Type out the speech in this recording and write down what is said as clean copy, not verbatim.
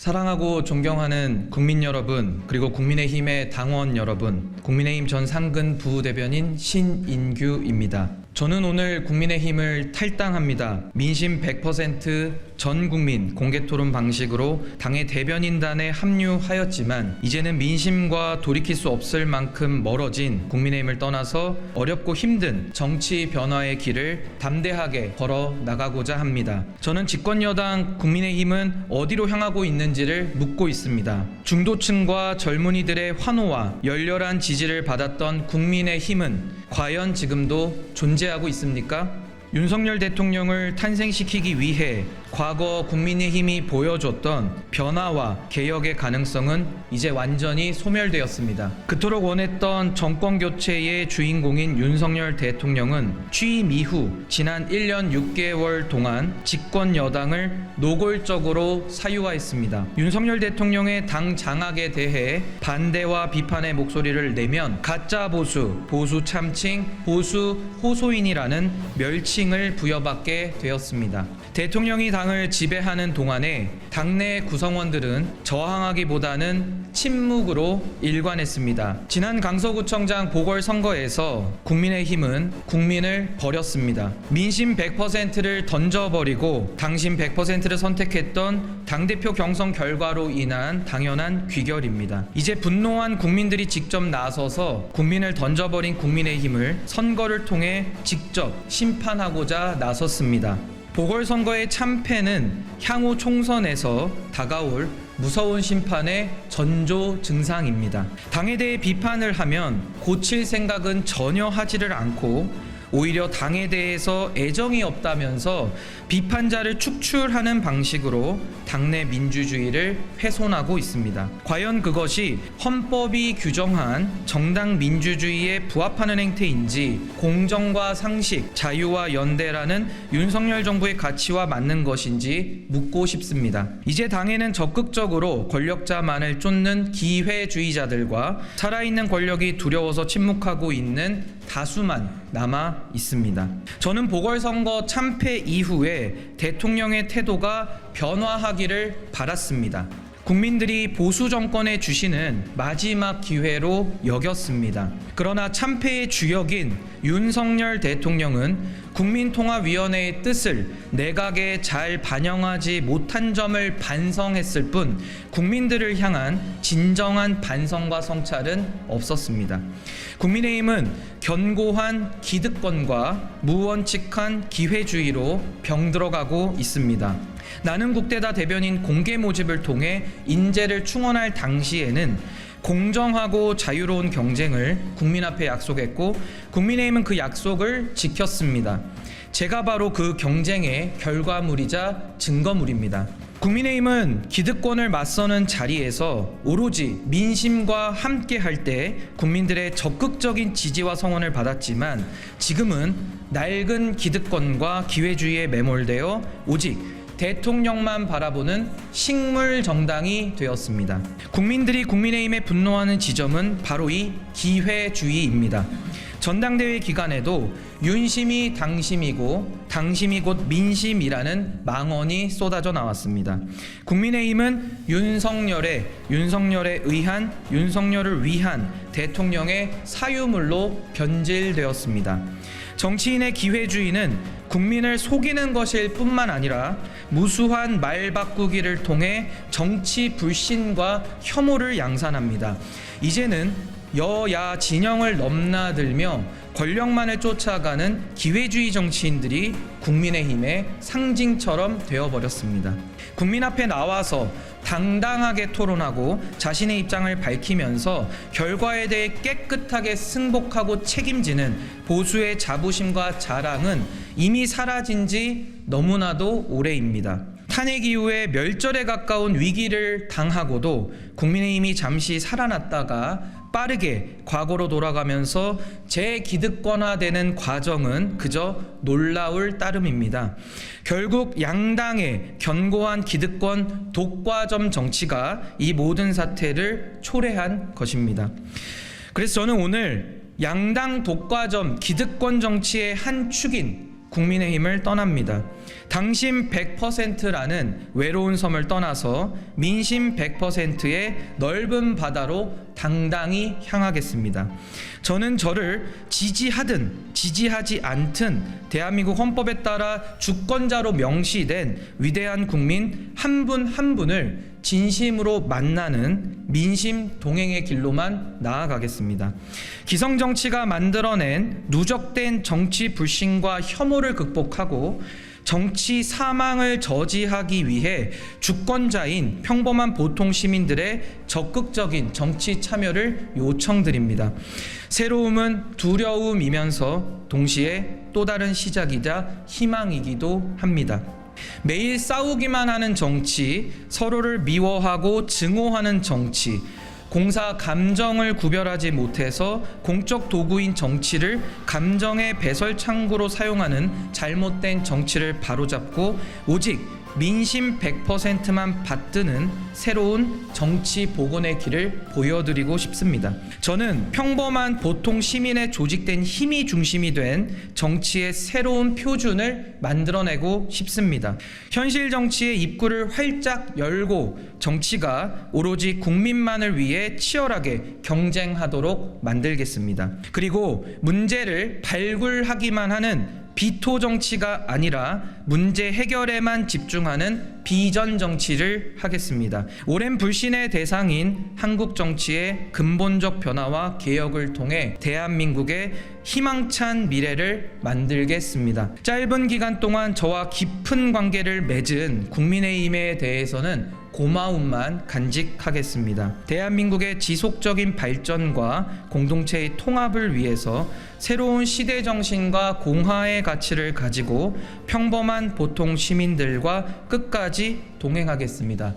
사랑하고 존경하는 국민 여러분, 그리고 국민의힘의 당원 여러분, 국민의힘 전 상근 부대변인 신인규입니다. 저는 오늘 국민의힘을 탈당합니다. 민심 100% 전 국민 공개토론 방식으로 당의 대변인단에 합류하였지만 이제는 민심과 돌이킬 수 없을 만큼 멀어진 국민의힘을 떠나서 어렵고 힘든 정치 변화의 길을 담대하게 걸어 나가고자 합니다. 저는 집권여당 국민의힘은 어디로 향하고 있는지를 묻고 있습니다. 중도층과 젊은이들의 환호와 열렬한 지지를 받았던 국민의힘은 과연 지금도 존재하고 있습니까? 윤석열 대통령을 탄생시키기 위해 과거 국민의힘이 보여줬던 변화와 개혁의 가능성은 이제 완전히 소멸되었습니다. 그토록 원했던 정권교체의 주인공인 윤석열 대통령은 취임 이후 지난 1년 6개월 동안 집권 여당을 노골적으로 사유화했습니다. 윤석열 대통령의 당 장악에 대해 반대와 비판의 목소리를 내면 가짜 보수, 보수 참칭, 보수 호소인이라는 멸칭을 부여받게 되었습니다. 대통령이 당을 지배하는 동안에 당내 구성원들은 저항하기보다는 침묵으로 일관했습니다. 지난 강서구청장 보궐선거에서 국민의힘은 국민을 버렸습니다. 민심 100%를 던져버리고 당심 100%를 선택했던 당대표 경선 결과로 인한 당연한 귀결입니다. 이제 분노한 국민들이 직접 나서서 국민을 던져버린 국민의힘을 선거를 통해 직접 심판하고자 나섰습니다. 보궐선거의 참패는 향후 총선에서 다가올 무서운 심판의 전조 증상입니다. 당에 대해 비판을 하면 고칠 생각은 전혀 하지를 않고 오히려 당에 대해서 애정이 없다면서 비판자를 축출하는 방식으로 당내 민주주의를 훼손하고 있습니다. 과연 그것이 헌법이 규정한 정당 민주주의에 부합하는 행태인지 공정과 상식, 자유와 연대라는 윤석열 정부의 가치와 맞는 것인지 묻고 싶습니다. 이제 당에는 적극적으로 권력자만을 쫓는 기회주의자들과 살아있는 권력이 두려워서 침묵하고 있는 다수만 남아 있습니다. 저는 보궐선거 참패 이후에 대통령의 태도가 변화하기를 바랐습니다. 국민들이 보수 정권에 주시는 마지막 기회로 여겼습니다. 그러나 참패의 주역인 윤석열 대통령은 국민통합위원회의 뜻을 내각에 잘 반영하지 못한 점을 반성했을 뿐 국민들을 향한 진정한 반성과 성찰은 없었습니다. 국민의힘은 견고한 기득권과 무원칙한 기회주의로 병들어가고 있습니다. 나는 국대다 대변인 공개 모집을 통해 인재를 충원할 당시에는 공정하고 자유로운 경쟁을 국민 앞에 약속했고 국민의힘은 그 약속을 지켰습니다. 제가 바로 그 경쟁의 결과물이자 증거물입니다. 국민의힘은 기득권을 맞서는 자리에서 오로지 민심과 함께 할 때 국민들의 적극적인 지지와 성원을 받았지만 지금은 낡은 기득권과 기회주의에 매몰되어 오직 대통령만 바라보는 식물 정당이 되었습니다. 국민들이 국민의힘에 분노하는 지점은 바로 이 기회주의입니다. 전당대회 기간에도 윤심이 당심이고 당심이 곧 민심이라는 망언이 쏟아져 나왔습니다. 국민의힘은 윤석열에 의한 윤석열을 위한 대통령의 사유물로 변질되었습니다. 정치인의 기회주의는 국민을 속이는 것일 뿐만 아니라 무수한 말 바꾸기를 통해 정치 불신과 혐오를 양산합니다. 이제는 여야 진영을 넘나들며 권력만을 쫓아가는 기회주의 정치인들이 국민의힘의 상징처럼 되어버렸습니다. 국민 앞에 나와서 당당하게 토론하고 자신의 입장을 밝히면서 결과에 대해 깨끗하게 승복하고 책임지는 보수의 자부심과 자랑은 이미 사라진 지 너무나도 오래입니다. 탄핵 이후에 멸절에 가까운 위기를 당하고도 국민의힘이 잠시 살아났다가 빠르게 과거로 돌아가면서 재기득권화되는 과정은 그저 놀라울 따름입니다. 결국 양당의 견고한 기득권 독과점 정치가 이 모든 사태를 초래한 것입니다. 그래서 저는 오늘 양당 독과점 기득권 정치의 한 축인 국민의힘을 떠납니다. 당심 100%라는 외로운 섬을 떠나서 민심 100%의 넓은 바다로 당당히 향하겠습니다. 저는 저를 지지하든 지지하지 않든 대한민국 헌법에 따라 주권자로 명시된 위대한 국민 한 분 한 분을 진심으로 만나는 민심 동행의 길로만 나아가겠습니다. 기성정치가 만들어낸 누적된 정치 불신과 혐오를 극복하고 정치 사망을 저지하기 위해 주권자인 평범한 보통 시민들의 적극적인 정치 참여를 요청드립니다. 새로움은 두려움이면서 동시에 또 다른 시작이자 희망이기도 합니다. 매일 싸우기만 하는 정치, 서로를 미워하고 증오하는 정치, 공사 감정을 구별하지 못해서 공적 도구인 정치를 감정의 배설 창구로 사용하는 잘못된 정치를 바로잡고 오직 민심 100%만 받드는 새로운 정치 복원의 길을 보여드리고 싶습니다. 저는 평범한 보통 시민의 조직된 힘이 중심이 된 정치의 새로운 표준을 만들어내고 싶습니다. 현실 정치의 입구를 활짝 열고 정치가 오로지 국민만을 위해 치열하게 경쟁하도록 만들겠습니다. 그리고 문제를 발굴하기만 하는 비토 정치가 아니라 문제 해결에만 집중하는 비전 정치를 하겠습니다. 오랜 불신의 대상인 한국 정치의 근본적 변화와 개혁을 통해 대한민국의 희망찬 미래를 만들겠습니다. 짧은 기간 동안 저와 깊은 관계를 맺은 국민의힘에 대해서는 고마움만 간직하겠습니다. 대한민국의 지속적인 발전과 공동체의 통합을 위해서 새로운 시대 정신과 공화의 가치를 가지고 평범한 보통 시민들과 끝까지 동행하겠습니다.